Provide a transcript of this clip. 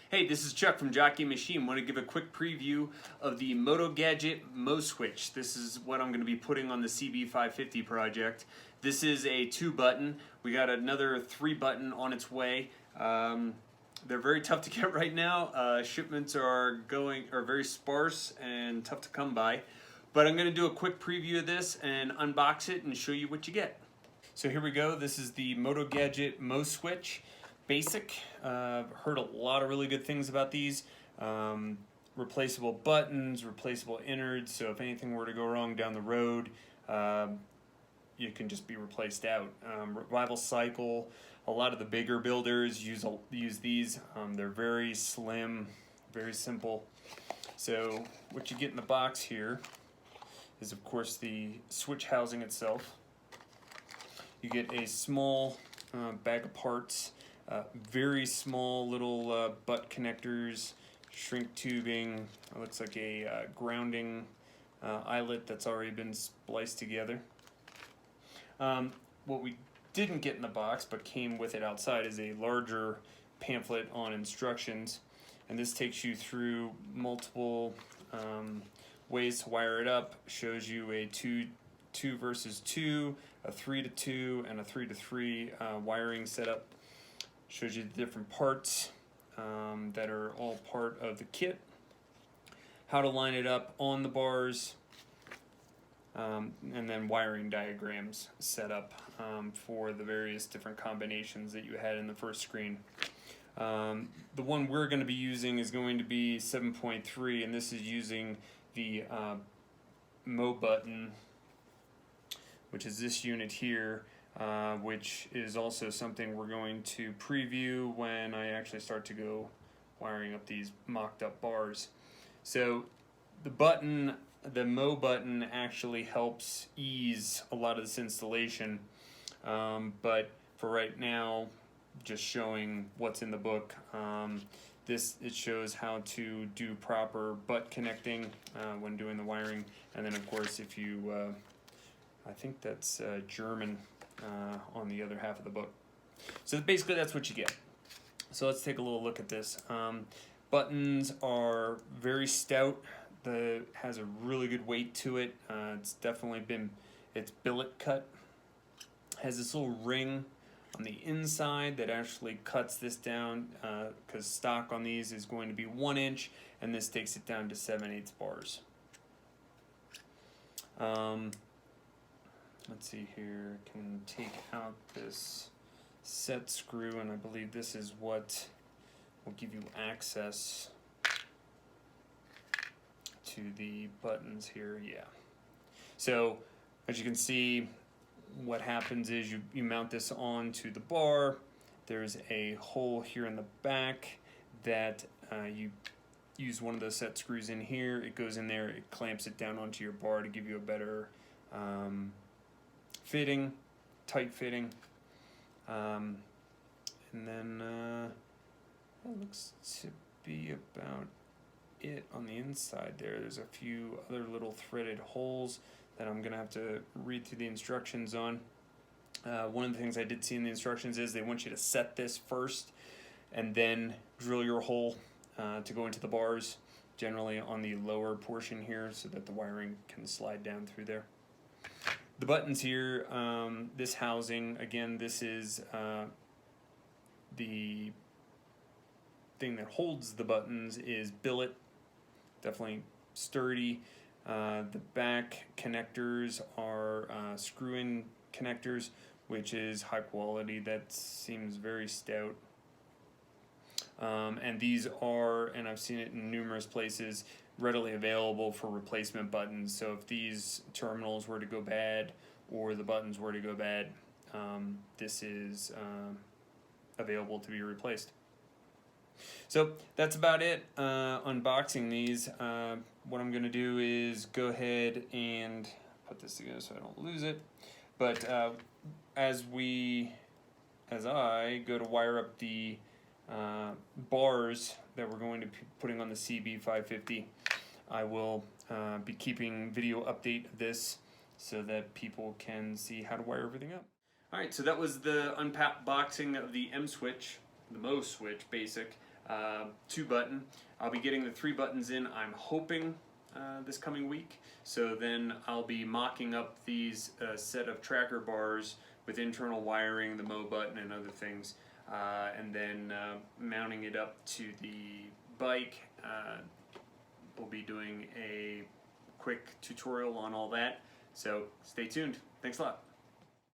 Hey, this is Chuck from Jockey Machine. Want to give a quick preview of the Motogadget mo.Switch. This is what I'm going to be putting on the CB550 project. This is a 2-button. We got another 3-button on its way. They're very tough to get right now. Shipments are very sparse and tough to come by. But I'm going to do a quick preview of this and unbox it and show you what you get. So here we go. This is the Motogadget mo.Switch. Basic. Heard a lot of really good things about these. Replaceable buttons, replaceable innards, so if anything were to go wrong down the road, you can just be replaced out. Revival cycle. A lot of the bigger builders use these. They're very slim, very simple. So what you get in the box here is, of course, the switch housing itself. You get a small bag of parts. Very small little butt connectors, shrink tubing. It looks like a grounding eyelet that's already been spliced together. What we didn't get in the box but came with it outside is a larger pamphlet on instructions, and this takes you through multiple ways to wire it up. Shows you a 2 versus 2, a 3 to 2, and a 3 to 3 wiring setup. Shows you the different parts that are all part of the kit, how to line it up on the bars, and then wiring diagrams set up for the various different combinations that you had in the first screen. The one we're going to be using is going to be 7.3, and this is using the Mo button, which is this unit here. Which is also something we're going to preview when I actually start to go wiring up these mocked up bars. So the Mo button actually helps ease a lot of this installation, but for right now, just showing what's in the book. It shows how to do proper butt connecting when doing the wiring, and then of course if you, I think that's German, on the other half of the book. So basically that's what you get. So let's take a little look at this. Buttons are very stout. Has a really good weight to it. It's billet cut. Has this little ring on the inside that actually cuts this down, because stock on these is going to be 1 inch, and this takes it down to 7/8 bars. Let's see here, can take out this set screw, and I believe this is what will give you access to the buttons here, yeah. So, as you can see, what happens is you mount this onto the bar. There's a hole here in the back that you use one of those set screws in here. It goes in there, it clamps it down onto your bar to give you a better tight fitting, and then that looks to be about it on the inside there. There's a few other little threaded holes that I'm gonna have to read through the instructions on. One of the things I did see in the instructions is they want you to set this first and then drill your hole to go into the bars, generally on the lower portion here, so that the wiring can slide down through there. The buttons here, this housing, again, this is the thing that holds the buttons is billet, definitely sturdy. The back connectors are screw-in connectors, which is high quality. That seems very stout. And these are, and I've seen it in numerous places, readily available for replacement buttons. So if these terminals were to go bad or the buttons were to go bad, this is available to be replaced. So that's about it. Unboxing these. What I'm going to do is go ahead and put this together so I don't lose it. But as I go to wire up the bars that we're going to be putting on the CB550, I will be keeping video update of this so that people can see how to wire everything up. Alright, so that was the unboxing of the mo.Switch, the mo.Switch basic. 2-button. I'll be getting the 3 buttons in, I'm hoping, this coming week. So then I'll be mocking up these set of tracker bars with internal wiring, the Mo button and other things, and then mounting it up to the bike. We'll be doing a quick tutorial on all that, so stay tuned. Thanks a lot.